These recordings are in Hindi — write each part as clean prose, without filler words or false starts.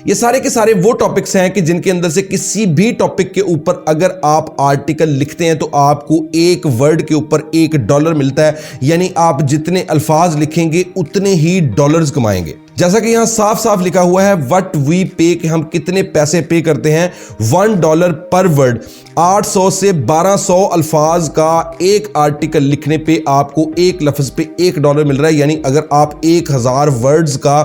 ये सारे के सारे वो टॉपिक्स हैं कि जिनके अंदर से किसी भी टॉपिक के ऊपर अगर आप आर्टिकल लिखते हैं तो आपको एक वर्ड के ऊपर $1 मिलता है, यानी आप जितने अल्फाज लिखेंगे उतने ही डॉलर्स कमाएंगे। जैसा कि यहां साफ साफ लिखा हुआ है व्हाट वी पे, कि हम कितने पैसे पे करते हैं। $1 पर वर्ड, 800 से 1200 अल्फाज का एक आर्टिकल लिखने पे आपको एक लफ्ज पे $1 मिल रहा है। यानी अगर आप 1000 वर्ड्स का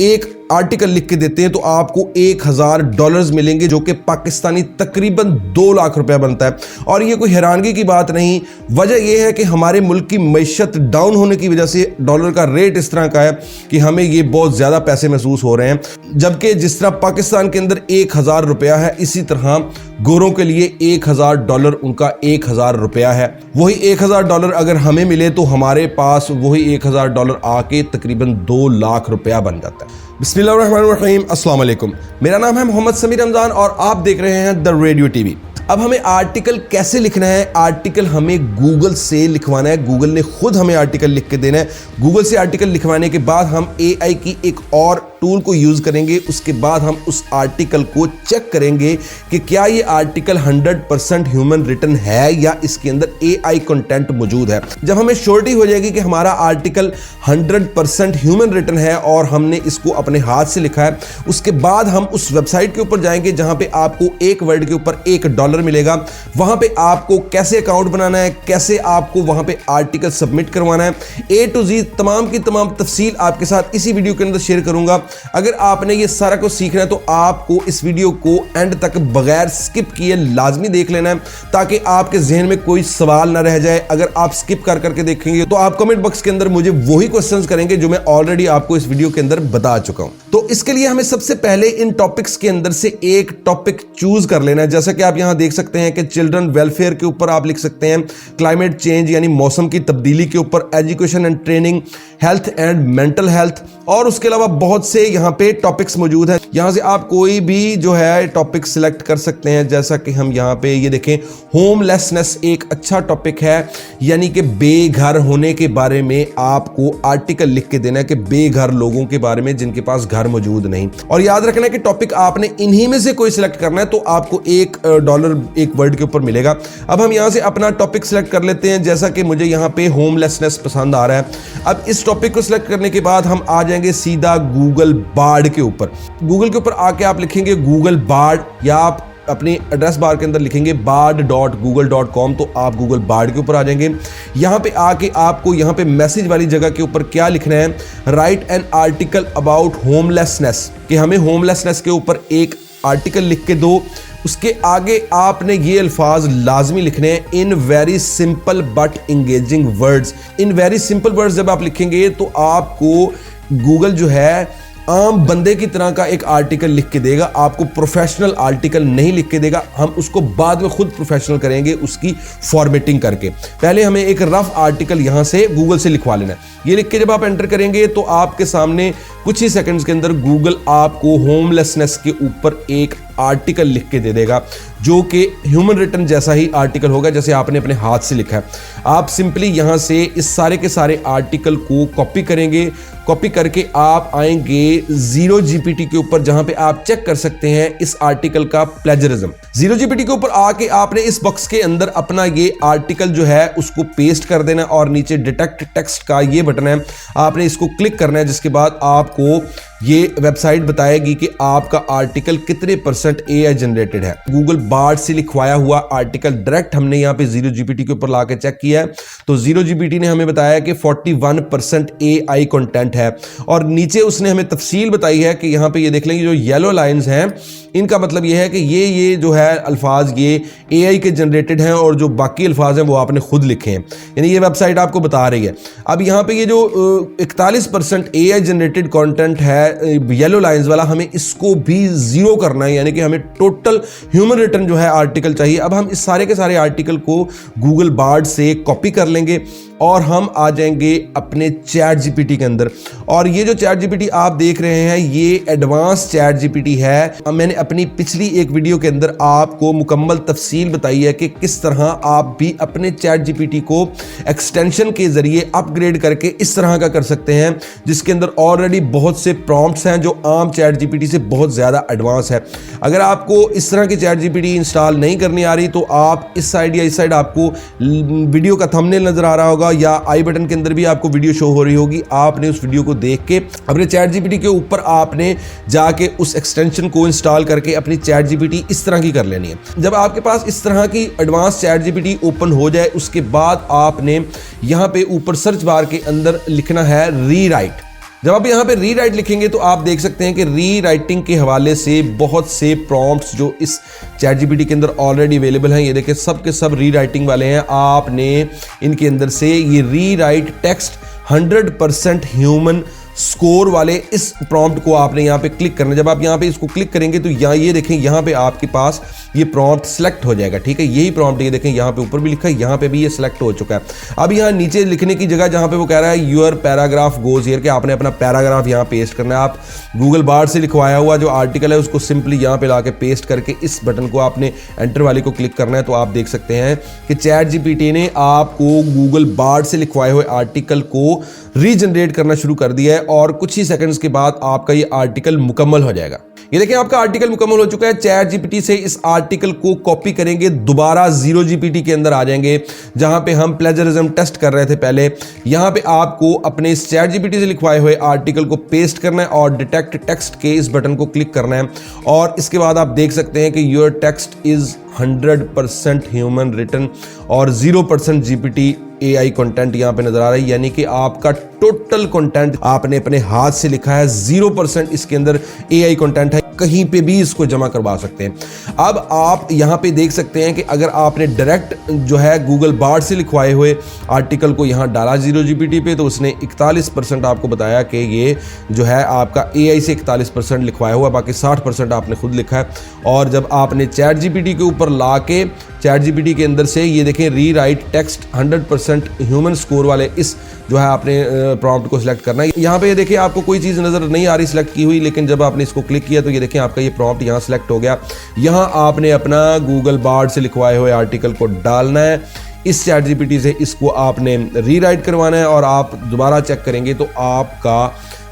एक आर्टिकल लिख के देते हैं तो आपको $1000 मिलेंगे, जो कि पाकिस्तानी तकरीबन 2 लाख रुपया बनता है। और ये कोई हैरानगी की बात नहीं, वजह यह है कि हमारे मुल्क की मईशत डाउन होने की वजह से डॉलर का रेट इस तरह का है कि हमें ये बहुत ज़्यादा पैसे महसूस हो रहे हैं। जबकि जिस तरह पाकिस्तान के अंदर 1000 रुपया है, इसी तरह गोरों के लिए $1000 उनका $1000 है। वही $1000 अगर हमें मिले तो हमारे पास वही $1000 आके तकरीबन 2 लाख रुपया बन जाता है। बिस्मिल्लाहिर्रहमानिर्रहीम, अस्सलाम वालेकुम। मेरा नाम है मोहम्मद समीर रमज़ान और आप देख रहे हैं द रेडियो टीवी। अब हमें आर्टिकल कैसे लिखना है? आर्टिकल हमें गूगल से लिखवाना है, गूगल ने खुद हमें आर्टिकल लिख के देना है। गूगल से आर्टिकल लिखवाने के बाद हम AI की एक और टूल को यूज़ करेंगे। उसके बाद हम उस आर्टिकल को चेक करेंगे कि क्या ये आर्टिकल 100% ह्यूमन रिटन है या इसके अंदर AI कंटेंट मौजूद है। जब हमें श्योरिटी हो जाएगी कि हमारा आर्टिकल 100% ह्यूमन रिटन है और हमने इसको अपने हाथ से लिखा है, उसके बाद हम उस वेबसाइट के ऊपर जाएंगे जहां पे आपको एक वर्ड के ऊपर $1 मिलेगा। वहां पे आपको कैसे अकाउंट बनाना है, कैसे आपको वहां पे आर्टिकल सबमिट करवाना है, A to Z तमाम की तमाम तफसील आपके साथ इसी वीडियो के अंदर शेयर करूंगा। अगर आपने ये सारा कुछ सीखना है तो आपको इस वीडियो को एंड तक बगैर स्किप किए लाजमी देख लेना है, ताकि आपके जहन में कोई सवाल ना रह जाए। अगर आप स्किप कर करके देखेंगे तो आप कमेंट बॉक्स के अंदर मुझे वही क्वेश्चंस करेंगे जो मैं ऑलरेडी आपको इस वीडियो के अंदर बता चुका हूं। तो इसके लिए हमें सबसे पहले इन टॉपिक्स के अंदर से एक टॉपिक चूज कर लेना है। जैसा कि आप यहां देख सकते हैं कि चिल्ड्रन वेलफेयर के ऊपर आप लिख सकते हैं, क्लाइमेट चेंज यानी मौसम की तब्दीली के ऊपर, education and training, health and mental health, और उसके अलावा बहुत से यहाँ पे टॉपिक्स मौजूद हैं। यहाँ से आप कोई भी जो है टॉपिक सिलेक्ट कर सकते हैं। जैसा कि हम यहाँ पे ये देखें, होमलेसनेस एक अच्छा टॉपिक है, यानी कि बेघर होने के बारे में आपको आर्टिकल लिख के देना है कि बेघर लोगों के बारे में जिनके पास घर मौजूद नहीं। और याद रखना है कि टॉपिक आपने इन्हीं में से कोई सिलेक्ट करना है तो आपको $1 एक वर्ड के ऊपर मिलेगा। अब हम यहाँ से अपना टॉपिक सिलेक्ट कर लेते हैं। जैसा कि मुझे यहाँ पे होमलेसनेस पसंद आ रहा है। अब इस टॉपिक को सिलेक्ट करने के बाद हम आ जाएंगे सीधा गूगल बार्ड के ऊपर। गूगल के ऊपर आके आप लिखेंगे गूगल बार्ड, या आप अपनी एड्रेस बार के अंदर लिखेंगे bard.google.com, तो आप गूगल बार्ड के ऊपर आ जाएंगे। यहाँ पे आके आपको यहाँ पे मैसेज वाली जगह के ऊपर क्या लिखना है, right an article about homelessness, कि हमें होमलेसनेस के ऊपर एक आर्टिकल लिख के दो। उसके आगे आपने ये अल्फाज लाजमी लिखने हैं, in very simple but engaging words. In very simple words जब आप लिखेंगे तो आपको गूगल जो है आम बंदे की तरह का एक आर्टिकल लिख के देगा, आपको प्रोफेशनल आर्टिकल नहीं लिख के देगा। हम उसको बाद में खुद प्रोफेशनल करेंगे उसकी फॉर्मेटिंग करके। पहले हमें एक रफ आर्टिकल यहाँ से गूगल से लिखवा लेना है। ये लिख के जब आप एंटर करेंगे तो आपके सामने कुछ ही सेकंड्स के अंदर गूगल आपको होमलेसनेस के ऊपर एक आर्टिकल लिख के दे देगा, जो कि ह्यूमन रिटन जैसा ही आर्टिकल होगा जैसे आपने अपने हाथ से लिखा है। आप सिंपली यहाँ से इस सारे के सारे आर्टिकल को कॉपी करेंगे। कॉपी करके आप आएंगे जीरो जीपीटी के ऊपर, जहां पे आप चेक कर सकते हैं इस आर्टिकल का प्लेजरिज्म। जीरो जीपीटी के ऊपर आके आपने इस बॉक्स के अंदर अपना ये आर्टिकल जो है उसको पेस्ट कर देना, और नीचे डिटेक्ट टेक्स्ट का ये बटन है, आपने इसको क्लिक करना है। जिसके बाद आपको ये वेबसाइट बताएगी कि आपका आर्टिकल कितने % AI जनरेटेड है। गूगल बार्ड से लिखवाया हुआ आर्टिकल डायरेक्ट हमने यहाँ पे जीरो जीपीटी के ऊपर लाके चेक किया है, तो जीरो जीपीटी ने हमें बताया कि 41% AI कंटेंट है। और नीचे उसने हमें तफसील बताई है कि यहाँ पे ये देख लेंगे जो येलो लाइंस हैं, इनका मतलब ये है कि ये जो है अल्फाज ये AI के जनरेटेड हैं, और जो बाकी अल्फाज हैं वो आपने खुद लिखे हैं, यानी ये वेबसाइट आपको बता रही है। अब यहाँ पे ये जो 41% AI जनरेटेड कंटेंट है येलो लाइंस वाला, हमें इसको भी 0 करना है, यानी कि हमें टोटल ह्यूमन रिटन जो है आर्टिकल चाहिए। अब हम इस सारे के सारे आर्टिकल को गूगल बार्ड से कॉपी कर लेंगे। और हम आ जाएंगे अपने चैट जीपीटी के अंदर। और ये जो चैट जीपीटी आप देख रहे हैं ये एडवांस चैट जीपीटी है। मैंने अपनी पिछली एक वीडियो के अंदर आपको मुकम्मल तफसील बताई है कि किस तरह आप भी अपने चैट जीपीटी को एक्सटेंशन के जरिए अपग्रेड करके इस तरह का कर सकते हैं, जिसके अंदर ऑलरेडी बहुत से प्रॉम्प्ट्स हैं जो आम चैट जीपीटी से बहुत ज़्यादा एडवांस है। अगर आपको इस तरह की चैट जीपीटी इंस्टॉल नहीं करनी आ रही तो आप इस साइड या इस साइड आपको वीडियो का थंबनेल नजर आ रहा होगा या आई बटन के अंदर भी आपको वीडियो शो हो रही होगी। आपने उस वीडियो को देख के अपने चैट जीपीटी के ऊपर आपने जाके उस एक्सटेंशन को इंस्टॉल करके अपनी चैट जीपीटी इस तरह की कर लेनी है। जब आपके पास इस तरह की एडवांस चैट जीपीटी ओपन हो जाए उसके बाद आपने यहां पे ऊपर सर्च बार के अंदर लिखना है रीराइट। जब आप यहाँ पे रीराइट लिखेंगे तो आप देख सकते हैं कि रीराइटिंग के हवाले से बहुत से प्रॉम्प्ट्स जो इस चैट जीपीटी के अंदर ऑलरेडी अवेलेबल हैं, ये देखें सब के सब रीराइटिंग वाले हैं। आपने इनके अंदर से ये रीराइट टेक्स्ट 100% ह्यूमन स्कोर वाले इस प्रॉम्प्ट को आपने यहाँ पे क्लिक करना है। जब आप यहाँ पे इसको क्लिक करेंगे तो यहाँ ये देखें यहाँ पे आपके पास ये प्रॉम्प्ट सेलेक्ट हो जाएगा। ठीक है, यही प्रॉम्प्ट ये देखें यहाँ पे ऊपर भी लिखा है, यहाँ पे भी ये सिलेक्ट हो चुका है। अब यहाँ नीचे लिखने की जगह जहाँ पे वो कह रहा है यूर पैराग्राफ गोज हियर, कि आपने अपना पैराग्राफ यहाँ पेस्ट करना है। आप गूगल बार्ड से लिखवाया हुआ जो आर्टिकल है उसको सिंपली यहाँ पे लाके पेस्ट करके इस बटन को आपने एंटर वाले को क्लिक करना है। तो आप देख सकते हैं कि चैट जीपीटी ने आपको गूगल बार्ड से लिखवाए हुए आर्टिकल को रीजनरेट करना शुरू कर दिया है और कुछ ही सेकंड्स के बाद आपका ये आर्टिकल मुकम्मल हो जाएगा। ये देखिए आपका आर्टिकल मुकम्मल हो चुका है। चैट जीपीटी से इस आर्टिकल को कॉपी करेंगे, दोबारा जीरो जीपीटी के अंदर आ जाएंगे जहां पे हम प्लेजरिज्म टेस्ट कर रहे थे पहले। यहां पे आपको अपने इस चैट जीपीटी से लिखवाए हुए आर्टिकल को पेस्ट करना है और डिटेक्ट टेक्स्ट के इस बटन को क्लिक करना है। और इसके बाद आप देख सकते हैं कि your text is 100% human written और 0% जीपीटी एआई कंटेंट यहां पे नजर आ रहा है, यानी कि आपका टोटल कंटेंट आपने अपने हाथ से लिखा है। 0% इसके अंदर एआई कंटेंट है, कहीं पे भी इसको जमा करवा सकते हैं। अब आप यहां पे देख सकते हैं कि अगर आपने डायरेक्ट जो है गूगल बार्ड से लिखवाए हुए आर्टिकल को यहां डाला 0 जीपीटी पे तो उसने 41% आपको बताया कि ये जो है आपका एआई से 41% लिखवाया हुआ, बाकी 60% आपने खुद लिखा है। और जब आपने चैट जीपीटी के ऊपर लाके चैट जीपीटी के अंदर से ये देखें रीराइट टेक्स्ट 100% ह्यूमन स्कोर वाले इस जो है आपने प्रॉम्प्ट को सिलेक्ट करना है। यहाँ पे ये देखिए आपको कोई चीज़ नज़र नहीं आ रही सिलेक्ट की हुई, लेकिन जब आपने इसको क्लिक किया तो ये देखें आपका ये प्रॉम्प्ट यहाँ सिलेक्ट हो गया। यहाँ आपने अपना गूगल बार्ड से लिखवाए हुए आर्टिकल को डालना है, इस चैट जीपीटी से इसको आपने रीराइट करवाना है और आप दोबारा चेक करेंगे तो आपका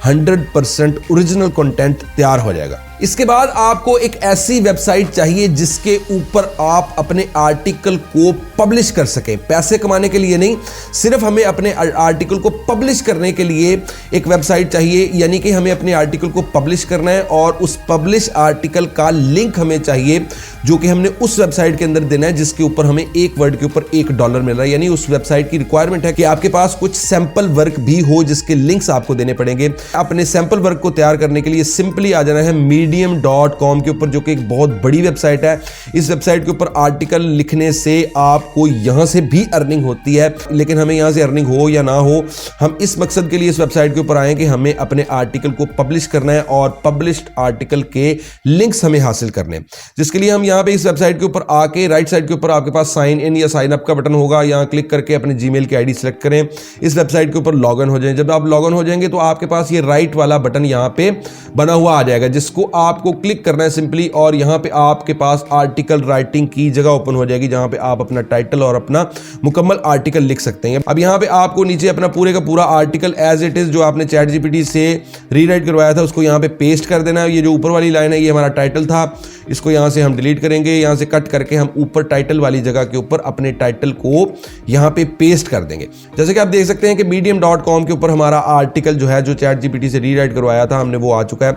100% ओरिजिनल कंटेंट तैयार हो जाएगा। इसके बाद आपको एक ऐसी वेबसाइट चाहिए जिसके ऊपर आप अपने आर्टिकल को पब्लिश कर सकें। पैसे कमाने के लिए नहीं, सिर्फ हमें अपने आर्टिकल को पब्लिश करने के लिए एक वेबसाइट चाहिए, यानी कि हमें अपने आर्टिकल को पब्लिश करना है और उस पब्लिश आर्टिकल का लिंक हमें चाहिए जो कि हमने उस वेबसाइट के अंदर देना है जिसके ऊपर हमें एक वर्ड के ऊपर $1 मिल रहा है। यानी उस वेबसाइट की रिक्वायरमेंट है कि आपके पास कुछ सैंपल वर्क भी हो जिसके लिंक्स आपको देने पड़ेंगे। अपने सैंपल वर्क को तैयार करने के लिए सिंपली आ जाना है medium.com के ऊपर, जो कि एक बहुत बड़ी वेबसाइट है। इस वेबसाइट के ऊपर आर्टिकल लिखने से आपको यहां से भी अर्निंग होती है, लेकिन हमें यहां से अर्निंग हो या ना हो, हम इस मकसद के लिए इस वेबसाइट के ऊपर आए कि हमें अपने आर्टिकल को पब्लिश करना है और पब्लिश्ड आर्टिकल के लिंक्स हमें हासिल करने हैं। जिसके लिए हम यहाँ पे इस वेबसाइट के ऊपर आके राइट साइड के ऊपर आपके पास साइन इन या साइन अप का बटन होगा, यहाँ क्लिक करके अपने जीमेल की आईडी सेलेक्ट करें, इस वेबसाइट के ऊपर लॉग इन हो जाएं। जब आप लॉग इन हो जाएंगे तो आपके पास ये राइट वाला बटन यहाँ पे बना हुआ आ जाएगा जिसको आपको क्लिक करना है सिंपली, और यहाँ पे आपके पास आर्टिकल राइटिंग की जगह ओपन हो जाएगी जहाँ पे आप अपना टाइटल और अपना मुकम्मल आर्टिकल लिख सकते हैं। अब यहाँ पे आपको नीचे अपना पूरे का पूरा आर्टिकल एज इट इज जो आपने चैट जीपीटी से रीराइट करवाया था उसको यहाँ पे पेस्ट कर देना है। ये जो ऊपर वाली लाइन है ये हमारा टाइटल था, इसको यहाँ से हम डिलीट करेंगे, यहाँ से कट करके हम ऊपर टाइटल वाली जगह के ऊपर अपने टाइटल को यहाँ पे पेस्ट कर देंगे। जैसे कि आप देख सकते हैं कि medium.com के ऊपर हमारा आर्टिकल जो है जो चैट जीपीटी से रीराइट करवाया था हमने वो आ चुका है।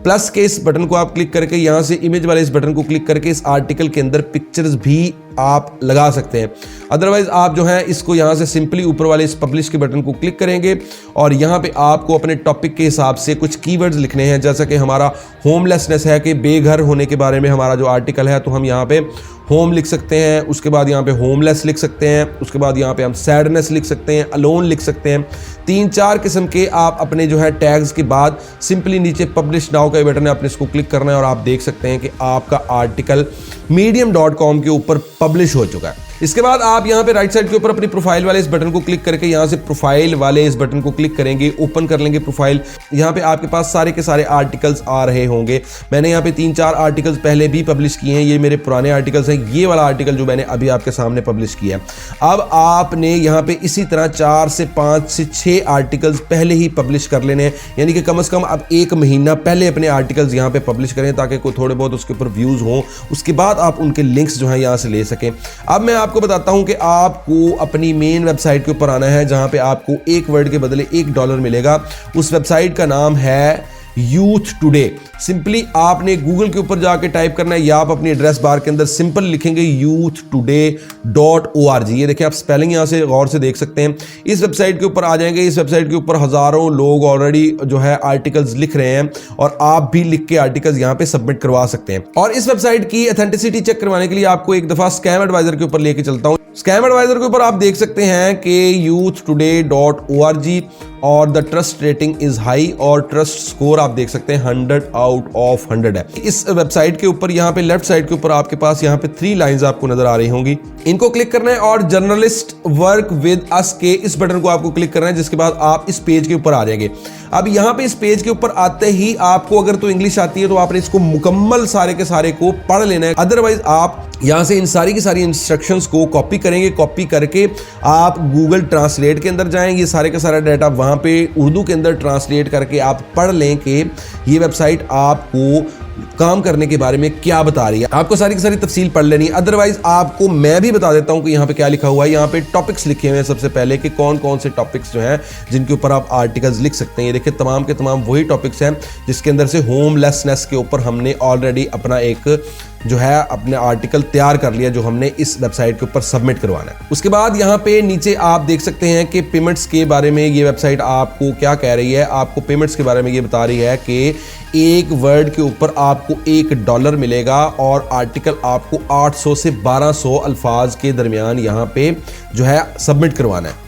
प्लस के इस बटन को आप क्लिक करके यहाँ से इमेज वाले इस बटन को क्लिक करके इस आर्टिकल के अंदर पिक्चर्स भी आप लगा सकते हैं। अदरवाइज आप जो है इसको यहाँ से सिंपली ऊपर वाले इस पब्लिश के बटन को क्लिक करेंगे और यहाँ पे आपको अपने टॉपिक के हिसाब से कुछ कीवर्ड्स लिखने हैं। जैसा कि हमारा होमलेसनेस है कि बेघर होने के बारे में हमारा जो आर्टिकल है, तो हम यहाँ पे होम लिख सकते हैं, उसके बाद यहाँ पे होमलेस लिख सकते हैं, उसके बाद यहाँ पे हम सैडनेस लिख सकते हैं, अलोन लिख सकते हैं। 3-4 किस्म के आप अपने जो है टैग्स के बाद सिंपली नीचे पब्लिश नाउ का बटन है, आपने इसको क्लिक करना है और आप देख सकते हैं कि आपका आर्टिकल medium.com के ऊपर पब्लिश हो चुका है। इसके बाद आप यहाँ पे राइट साइड के ऊपर अपनी प्रोफाइल वाले इस बटन को क्लिक करके यहाँ से प्रोफाइल वाले इस बटन को क्लिक करेंगे, ओपन कर लेंगे प्रोफाइल। यहाँ पे आपके पास सारे के सारे आर्टिकल्स आ रहे होंगे। मैंने यहाँ पे 3-4 आर्टिकल्स पहले भी पब्लिश किए हैं, ये मेरे पुराने आर्टिकल्स हैं। ये वाला आर्टिकल जो मैंने अभी आपके सामने पब्लिश किया है। अब आपने यहाँ पे इसी तरह 4 से 5 से 6 आर्टिकल्स पहले ही पब्लिश कर लेने हैं, यानी कि कम से कम अब 1 महीना पहले अपने आर्टिकल्स यहाँ पे पब्लिश करें ताकि कोई थोड़े बहुत उसके ऊपर व्यूज हो, उसके बाद आप उनके लिंक्स जो है यहाँ से ले सकें। अब मैं आपको बताता हूं कि आपको अपनी मेन वेबसाइट के ऊपर आना है जहां पे आपको एक वर्ड के बदले $1 मिलेगा। उस वेबसाइट का नाम है यूथ टुडे। सिंपली आपने गूगल के ऊपर जाके टाइप करना है या आप अपनी एड्रेस बार के अंदर सिंपल लिखेंगे youthtoday.org। ये देखिए आप स्पेलिंग यहां से गौर से देख सकते हैं। इस वेबसाइट के ऊपर आ जाएंगे। इस वेबसाइट के ऊपर हजारों लोग ऑलरेडी जो है आर्टिकल्स लिख रहे हैं और आप भी लिख के आर्टिकल्स यहां पे सबमिट करवा सकते हैं। और इस वेबसाइट की ऑथेंटिसिटी चेक करवाने के लिए आपको एक दफा स्कैम एडवाइजर के ऊपर लेके चलता हूं। स्कैम एडवाइजर के ऊपर आप देख सकते हैं कि youthtoday.org और the trust rating is high और ट्रस्ट स्कोर आप देख सकते हैं 100/100 है। इस वेबसाइट के ऊपर यहाँ पे लेफ्ट साइड के ऊपर आपके पास यहाँ पे 3 लाइंस आपको नजर आ रही होंगी। इनको क्लिक करना है और जर्नलिस्ट वर्क विद अस के इस बटन को आपको क्लिक करना है, जिसके बाद आप इस पेज के ऊपर आ जाएंगे। अब यहाँ पे इस पेज के ऊपर आते ही आपको अगर तो इंग्लिश आती है तो आपने इसको मुकम्मल सारे के सारे को पढ़ लेना है। अदरवाइज आप यहाँ से इन सारी की सारी इंस्ट्रक्शंस को कॉपी करेंगे। कॉपी करके आप गूगल ट्रांसलेट के अंदर जाएंगे, ये सारे का सारा डाटा वहाँ पे उर्दू के अंदर ट्रांसलेट करके आप पढ़ लें कि ये वेबसाइट आपको काम करने के बारे में क्या बता रही है। आपको सारी की सारी तफसील पढ़ लेनी है। अदरवाइज आपको मैं भी बता देता हूं कि यहाँ पे क्या लिखा हुआ है। यहाँ पे टॉपिक्स लिखे हुए हैं सबसे पहले कि कौन कौन से टॉपिक्स जो हैं जिनके ऊपर आप आर्टिकल्स लिख सकते हैं। ये देखिए तमाम के तमाम वही टॉपिक्स हैं जिसके अंदर से होमलेसनेस के ऊपर हमने ऑलरेडी अपना एक जो है अपने आर्टिकल तैयार कर लिया जो हमने इस वेबसाइट के ऊपर सबमिट करवाना है। उसके बाद यहाँ पे नीचे आप देख सकते हैं कि पेमेंट्स के बारे में ये वेबसाइट आपको क्या कह रही है। आपको पेमेंट्स के बारे में ये बता रही है कि एक वर्ड के ऊपर आपको $1 मिलेगा और आर्टिकल आपको 800 से 1200 अल्फाज के दरमियान यहाँ पे जो है सबमिट करवाना है।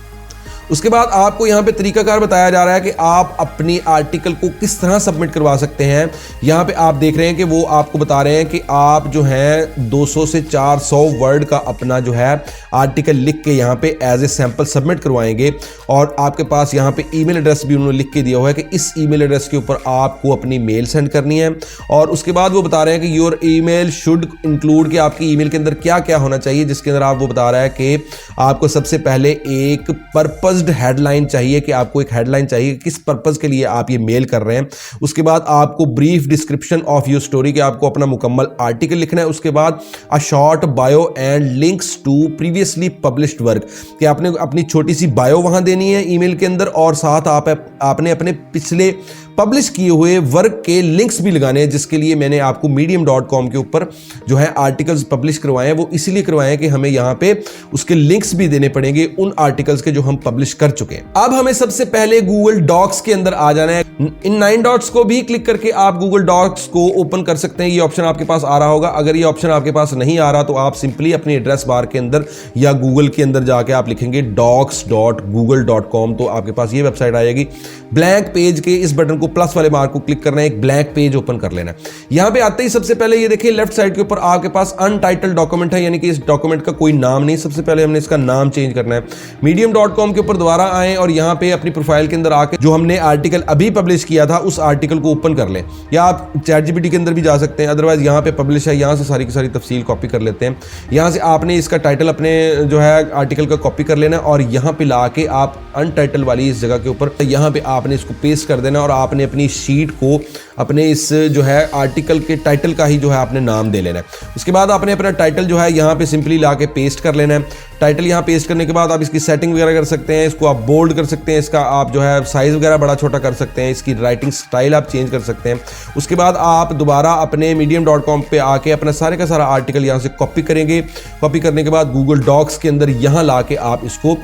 उसके बाद आपको यहाँ पे तरीकाकार बताया जा रहा है कि आप अपनी आर्टिकल को किस तरह सबमिट करवा सकते हैं। यहाँ पे आप देख रहे हैं कि वो आपको बता रहे हैं कि आप जो है 200 से 400 वर्ड का अपना जो है आर्टिकल लिख के यहाँ पे एज ए सैंपल सबमिट करवाएंगे और आपके पास यहाँ पे ईमेल एड्रेस भी उन्होंने लिख के दिया हुआ है कि इस ईमेल एड्रेस के ऊपर आपको अपनी मेल सेंड करनी है। और उसके बाद वो बता रहे हैं कि योर ईमेल शुड इंक्लूड कि आपकी ईमेल के अंदर क्या क्या होना चाहिए, जिसके अंदर आप वो बता रहा है कि आपको सबसे पहले एक पर्पस हेडलाइन चाहिए कि आपको एक हेडलाइन चाहिए किस पर्पस के लिए आप ये मेल कर रहे हैं। उसके बाद आपको brief description of your story कि आपको अपना मुकम्मल आर्टिकल लिखना है। उसके बाद a short bio and links to previously published work कि आपने अपनी छोटी सी बायो वहां देनी है ईमेल के अंदर और साथ आपने अपने पिछले पब्लिश किए हुए वर्क के लिंक्स भी लगाने हैं, जिसके लिए मैंने आपको medium.com के ऊपर जो है आर्टिकल्स पब्लिश करवाए हैं। वो इसीलिए करवाए हैं कि हमें यहाँ पे उसके लिंक्स भी देने पड़ेंगे उन आर्टिकल्स के जो हम पब्लिश कर चुके हैं। अब हमें सबसे पहले गूगल डॉक्स के अंदर आ जाना है। इन 9 डॉट्स को भी क्लिक करके आप गूगल डॉक्स को ओपन कर सकते हैं। ये ऑप्शन आपके पास आ रहा होगा। अगर ये ऑप्शन आपके पास नहीं आ रहा तो आप सिंपली अपनी एड्रेस बार के अंदर या गूगल के अंदर जाके आप लिखेंगे docs.google.com तो आपके पास ये वेबसाइट आएगी। ब्लैंक पेज के इस बटन को प्लस वाले मार्क को क्लिक करना है, एक ब्लैंक पेज ओपन कर लेना है। यहां पे आते ही सबसे पहले ये देखिए लेफ्ट साइड के ऊपर आपके पास अनटाइटल्ड डॉक्यूमेंट है, यानी कि इस डॉक्यूमेंट का कोई नाम नहीं। सबसे पहले हमने इसका नाम चेंज करना है। medium.com के ऊपर दोबारा आए और यहां पे अपनी प्रोफाइल के अंदर आके जो हमने आर्टिकल अभी पब्लिश किया था उस आर्टिकल को ओपन कर लें, या आप ChatGPT के अंदर भी जा सकते हैं। अदरवाइज यहां पे पब्लिश है, यहां से सारी की सारी तफसील कॉपी कर लेते हैं। यहां से आपने इसका टाइटल अपने जो है आर्टिकल का कॉपी कर लेना और यहां पे लाके आप अनटाइटल वाली इस जगह के ऊपर यहां पे आपने इसको पेस्ट कर देना और आपने अपनी शीट को अपने इस जो है आर्टिकल के टाइटल का ही जो है आपने नाम दे लेना है। उसके बाद आपने अपना टाइटल जो है यहाँ पे सिंपली लाके पेस्ट कर लेना है। टाइटल यहाँ पेस्ट करने के बाद आप इसकी सेटिंग वगैरह कर सकते हैं, इसको आप बोल्ड कर सकते हैं, इसका आप जो है साइज वगैरह बड़ा छोटा कर सकते हैं, इसकी राइटिंग स्टाइल आप चेंज कर सकते हैं। उसके बाद आप दोबारा अपने medium.com पे आके अपना सारे का सारा आर्टिकल यहाँ से कॉपी करेंगे। कॉपी करने के बाद गूगल डॉक्स के अंदर यहाँ लाके आप इसको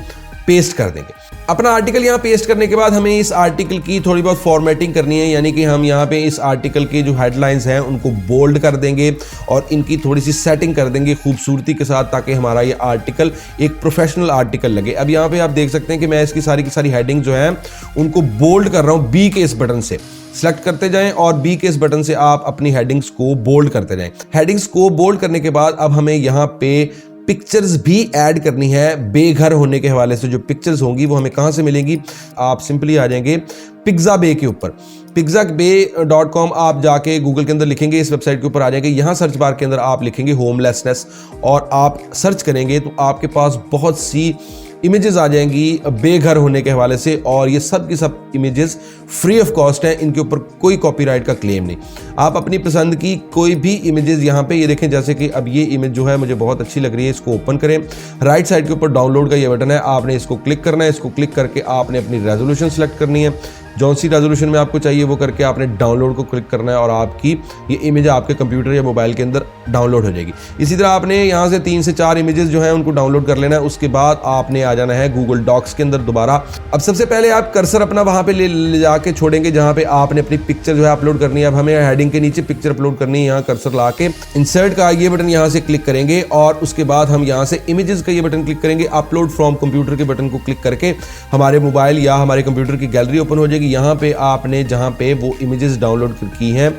पेस्ट कर देंगे। अपना आर्टिकल यहाँ पेस्ट करने के बाद हमें इस आर्टिकल की थोड़ी बहुत फॉर्मेटिंग करनी है, यानी कि हम यहाँ पे इस आर्टिकल के जो हेडलाइंस हैं उनको बोल्ड कर देंगे और इनकी थोड़ी सी सेटिंग कर देंगे खूबसूरती के साथ, ताकि हमारा ये आर्टिकल एक प्रोफेशनल आर्टिकल लगे। अब यहाँ पे आप देख सकते हैं कि मैं इसकी सारी की सारी हेडिंग जो है उनको बोल्ड कर रहा हूँ। बी के इस बटन से सेलेक्ट करते जाएं और बी के इस बटन से आप अपनी हेडिंग्स को बोल्ड करते जाएं। हेडिंग्स को बोल्ड करने के बाद अब हमें यहाँ पे पिक्चर्स भी ऐड करनी है बेघर होने के हवाले से। जो पिक्चर्स होंगी वो हमें कहाँ से मिलेंगी, आप सिंपली आ जाएंगे पिक्साबे के ऊपर। pixabay.com आप जाके गूगल के अंदर लिखेंगे, इस वेबसाइट के ऊपर आ जाएंगे। यहाँ सर्च बार के अंदर आप लिखेंगे होमलेसनेस और आप सर्च करेंगे तो आपके पास बहुत सी इमेजेस आ जाएंगी बेघर होने के हवाले से, और ये सब की सब इमेजेस फ्री ऑफ कॉस्ट हैं, इनके ऊपर कोई कॉपीराइट का क्लेम नहीं। आप अपनी पसंद की कोई भी इमेजेस यहाँ पे ये देखें, जैसे कि अब ये इमेज जो है मुझे बहुत अच्छी लग रही है, इसको ओपन करें। राइट साइड के ऊपर डाउनलोड का ये बटन है, आपने इसको क्लिक करना है। इसको क्लिक करके आपने अपनी रेजोल्यूशन सेलेक्ट करनी है, जौन सी रेजोल्यूशन में आपको चाहिए वो करके आपने डाउनलोड को क्लिक करना है और आपकी ये इमेज आपके कंप्यूटर या मोबाइल के अंदर डाउनलोड हो जाएगी। इसी तरह आपने यहाँ से 3 से 4 इमेजेस जो हैं उनको डाउनलोड कर लेना है। उसके बाद आपने आ जाना है गूगल डॉक्स के अंदर दोबारा। अब सबसे पहले आप कर्सर अपना वहाँ पे ले जाके छोड़ेंगे जहाँ पे आपने अपनी पिक्चर जो है अपलोड करनी है। अब हमें हेडिंग के नीचे पिक्चर अपलोड करनी है, यहाँ कर्सर ला के इंसर्ट का ये बटन यहाँ से क्लिक करेंगे और उसके बाद हम यहाँ से इमेजेस का ये बटन क्लिक करेंगे। अपलोड फ्रॉम कंप्यूटर के बटन को क्लिक करके हमारे मोबाइल या हमारे कंप्यूटर की गैलरी ओपन हो जाएगी। यहाँ पे आपने जहाँ पे वो इमेजेस डाउनलोड की हैं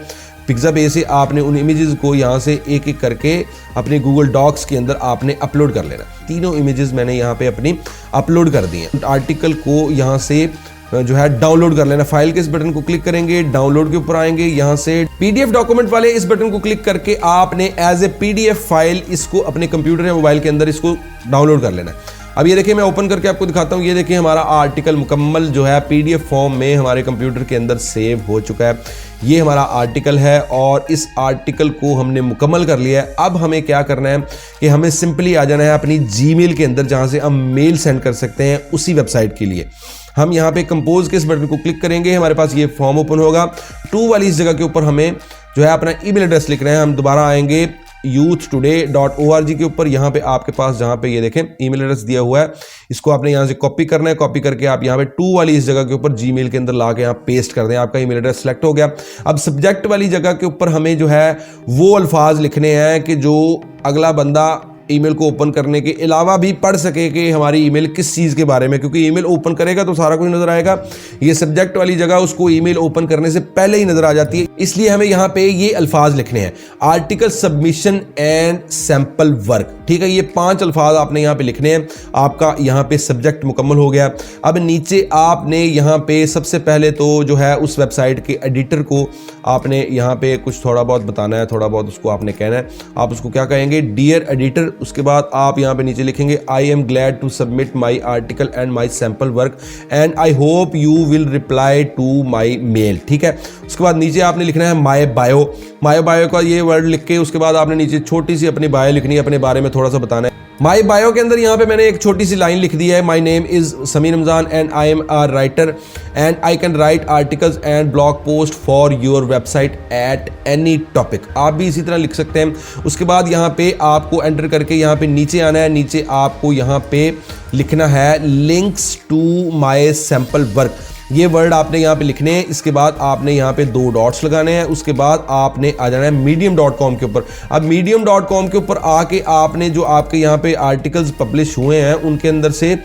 पिक्साबे से, आपने उन इमेजेस को यहाँ से एक एक करके अपने गूगल डॉक्स के अंदर आपने अपलोड कर लेना। तीनों इमेजेस मैंने यहाँ पे अपनी अपलोड कर दी हैं। आर्टिकल को यहाँ से जो है डाउनलोड कर लेना। फाइल के इस बटन को क्लिक करेंगे, डाउनलोड के ऊपर आएंगे, यहाँ से पीडीएफ डॉक्यूमेंट वाले इस बटन को क्लिक करके आपने एज ए पीडीएफ फाइल इसको अपने कंप्यूटर या मोबाइल के अंदर इसको डाउनलोड कर लेना है। अब ये देखिए मैं ओपन करके आपको दिखाता हूँ। ये देखिए हमारा आर्टिकल मुकम्मल जो है पीडीएफ फॉर्म में हमारे कंप्यूटर के अंदर सेव हो चुका है। ये हमारा आर्टिकल है और इस आर्टिकल को हमने मुकम्मल कर लिया है। अब हमें क्या करना है कि हमें सिंपली आ जाना है अपनी जीमेल के अंदर, जहाँ से हम मेल सेंड कर सकते हैं उसी वेबसाइट के लिए। हम यहाँ पे कंपोज के इस बटन को क्लिक करेंगे, हमारे पास ये फॉर्म ओपन होगा। टू वाली इस जगह के ऊपर हमें जो है अपना ईमेल एड्रेस लिखना है। हम दोबारा आएंगे youthtoday.org के ऊपर। यहाँ पे आपके पास जहाँ पे ये देखें ईमेल एड्रेस दिया हुआ है, इसको आपने यहाँ से कॉपी करना है। कॉपी करके आप यहाँ पे 2 वाली इस जगह के ऊपर जीमेल के अंदर ला के यहाँ पेस्ट कर दें। आपका ईमेल एड्रेस सेलेक्ट हो गया। अब सब्जेक्ट वाली जगह के ऊपर हमें जो है वो अल्फाज लिखने हैं कि जो अगला बंदा ईमेल को ओपन करने के अलावा भी पढ़ सके कि हमारी ईमेल किस चीज़ के बारे में, क्योंकि ईमेल ओपन करेगा तो सारा कुछ नजर आएगा। ये सब्जेक्ट वाली जगह उसको ईमेल ओपन करने से पहले ही नजर आ जाती है, इसलिए हमें यहाँ पे ये अल्फाज लिखने हैं, article submission and sample work. ठीक है, ये 5 अल्फाज आपने यहाँ पे लिखने हैं। आपका यहाँ पे सब्जेक्ट मुकम्मल हो गया। अब नीचे आपने यहाँ पे सबसे पहले तो जो है उस वेबसाइट के एडिटर को आपने यहाँ पे कुछ थोड़ा बहुत बताना है, थोड़ा बहुत उसको आपने कहना है। आप उसको क्या कहेंगे, डियर एडिटर। उसके बाद आप यहाँ पे नीचे लिखेंगे I am glad to submit my article and my sample work and I hope you will reply to my mail. ठीक है, उसके बाद नीचे आपने लिखना है माई बायो। माई बायो का ये वर्ड लिख के उसके बाद आपने नीचे छोटी सी अपनी बायो लिखनी है, अपने बारे में थोड़ा सा बताना है। माई बायो के अंदर यहाँ पे मैंने एक छोटी सी लाइन लिख दी है, my name is Sameer Ramzan and I am a writer and I can write articles and blog post for your website at any topic. आप भी इसी तरह लिख सकते हैं। उसके बाद यहाँ पे आपको एंटर करके यहाँ पे नीचे आना है। नीचे आपको यहाँ पे लिखना है links to my sample work. ये वर्ड आपने यहाँ पे लिखने हैं। इसके बाद आपने यहाँ पे 2 डॉट्स लगाने हैं। उसके बाद आपने आ जाना है medium.com के ऊपर। अब medium.com के ऊपर आके आपने जो आपके यहाँ पे आर्टिकल्स पब्लिश हुए हैं उनके अंदर से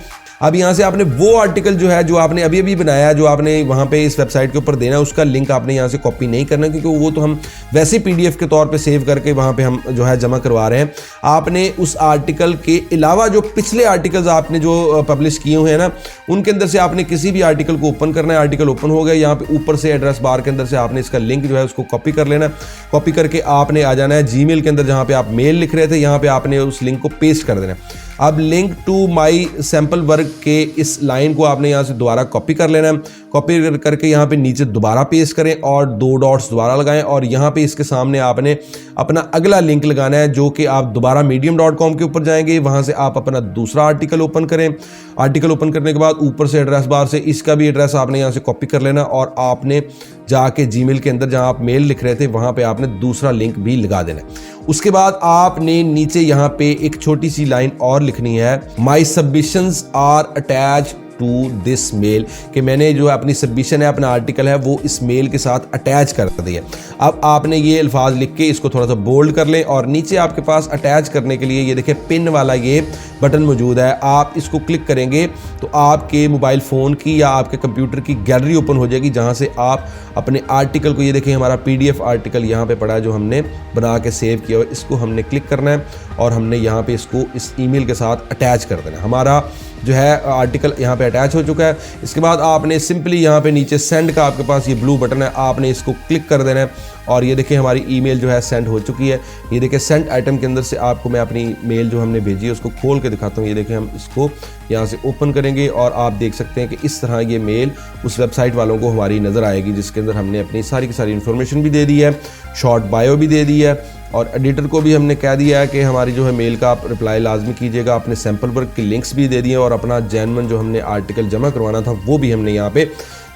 अब यहाँ से आपने वो आर्टिकल जो है जो आपने अभी अभी बनाया है, जो आपने वहाँ पे इस वेबसाइट के ऊपर देना है, उसका लिंक आपने यहाँ से कॉपी नहीं करना, क्योंकि वो तो हम वैसे पीडीएफ के तौर पे सेव करके वहाँ पे हम जो है जमा करवा रहे हैं। आपने उस आर्टिकल के अलावा जो पिछले आर्टिकल्स आपने जो पब्लिश किए हुए हैं ना, उनके अंदर से आपने किसी भी आर्टिकल को ओपन करना है। आर्टिकल ओपन हो गया, यहाँ पे ऊपर से एड्रेस बार के अंदर से आपने इसका लिंक जो है उसको कॉपी कर लेना। कॉपी करके आपने आ जाना है जीमेल के अंदर, जहाँ पे आप मेल लिख रहे थे, यहाँ पे आपने उस लिंक को पेस्ट कर देना। अब link to my sample work के इस लाइन को आपने यहाँ से दोबारा कॉपी कर लेना है। कॉपी करके यहाँ पे नीचे दोबारा पेस्ट करें और 2 डॉट्स दोबारा लगाएं और यहाँ पे इसके सामने आपने अपना अगला लिंक लगाना है, जो कि आप दोबारा medium.com के ऊपर जाएंगे। वहाँ से आप अपना दूसरा आर्टिकल ओपन करें। आर्टिकल ओपन करने के बाद ऊपर से एड्रेस बार से इसका भी एड्रेस आपने यहाँ से कॉपी कर लेना और आपने जाके जीमेल के अंदर जहाँ आप मेल लिख रहे थे वहाँ पे आपने दूसरा लिंक भी लगा देना है। उसके बाद आपने नीचे यहाँ पे एक छोटी सी लाइन और लिखनी है, my submissions are attach to this mail, कि मैंने जो अपनी सबमिशन है, अपना आर्टिकल है, वो इस मेल के साथ अटैच कर दिया। अब आपने ये अल्फाज लिख के इसको थोड़ा सा बोल्ड कर लें और नीचे आपके पास अटैच करने के लिए ये देखिए पिन वाला ये बटन मौजूद है। आप इसको क्लिक करेंगे तो आपके मोबाइल फ़ोन की या आपके कंप्यूटर की गैलरी ओपन हो जाएगी, जहाँ से आप अपने आर्टिकल को, ये देखिए हमारा PDF आर्टिकल यहाँ पे पड़ा है जो हमने बना के सेव किया हुआ, इसको हमने क्लिक करना है और हमने यहाँ पे इसको इस ईमेल के साथ अटैच कर देना है। हमारा जो है आर्टिकल यहाँ पे अटैच हो चुका है। इसके बाद आपने सिंपली यहाँ पे नीचे सेंड का आपके पास ये ब्लू बटन है, आपने इसको क्लिक कर देना है और ये देखिए हमारी ईमेल जो है सेंड हो चुकी है। ये देखिए सेंड आइटम के अंदर से आपको मैं अपनी मेल जो हमने भेजी है उसको खोल के दिखाता हूँ। ये देखिए हम इसको यहाँ से ओपन करेंगे और आप देख सकते हैं कि इस तरह ये मेल उस वेबसाइट वालों को हमारी नज़र आएगी, जिसके अंदर हमने अपनी सारी की सारी इन्फॉर्मेशन भी दे दी है, शॉर्ट बायो भी दे दी है और एडिटर को भी हमने कह दिया है कि हमारी जो है मेल का आप रिप्लाई लाजमी कीजिएगा। अपने सैम्पल वर्क की लिंक्स भी दे दिए और अपना जेन्युइन जो हमने आर्टिकल जमा करवाना था वो भी हमने यहाँ पे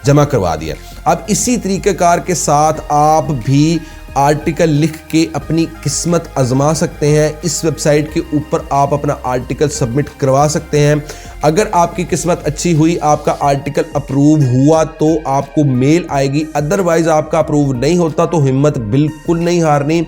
जमा करवा दिया। अब इसी तरीक़ेकार के साथ आप भी आर्टिकल लिख के अपनी किस्मत आजमा सकते हैं। इस वेबसाइट के ऊपर आप अपना आर्टिकल सबमिट करवा सकते हैं। अगर आपकी किस्मत अच्छी हुई, आपका आर्टिकल अप्रूव हुआ तो आपको मेल आएगी, अदरवाइज आपका अप्रूव नहीं होता तो हिम्मत बिल्कुल नहीं हारनी।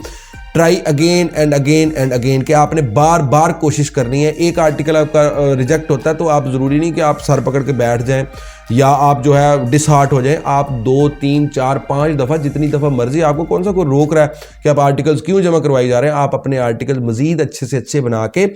Try again and again and again, कि आपने बार बार कोशिश करनी है। एक आर्टिकल आपका रिजेक्ट होता है तो आप ज़रूरी नहीं कि आप सर पकड़ के बैठ जाएं या आप जो है डिसहार्ट हो जाएं। आप 2, 3, 4, 5 दफ़ा, जितनी दफ़ा मर्जी, आपको कौन सा कोई रोक रहा है कि आप आर्टिकल्स क्यों जमा करवाई जा रहे हैं। आप अपने आर्टिकल मज़ीद अच्छे से अच्छे बना के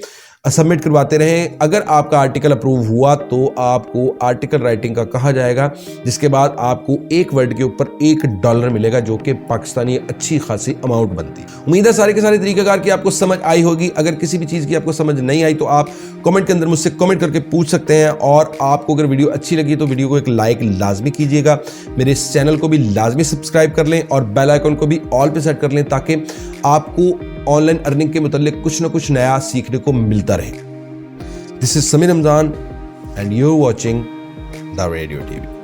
सबमिट करवाते रहें। अगर आपका आर्टिकल अप्रूव हुआ तो आपको आर्टिकल राइटिंग का कहा जाएगा, जिसके बाद आपको एक वर्ड के ऊपर $1 मिलेगा, जो कि पाकिस्तानी अच्छी खासी अमाउंट बनती है। उम्मीद है सारे के सारे तरीक़ेकार की आपको समझ आई होगी। अगर किसी भी चीज़ की आपको समझ नहीं आई तो आप कमेंट के अंदर मुझसे कमेंट करके पूछ सकते हैं। और आपको अगर वीडियो अच्छी लगी तो वीडियो को एक लाइक लाजमी कीजिएगा। मेरे इस चैनल को भी लाजमी सब्सक्राइब कर लें और बेल आइकन को भी ऑल पे सेट कर लें, ताकि आपको ऑनलाइन अर्निंग के मुतालिक कुछ ना कुछ नया सीखने को मिलता रहे। This is Sameer Ramzan and you are watching the radio TV.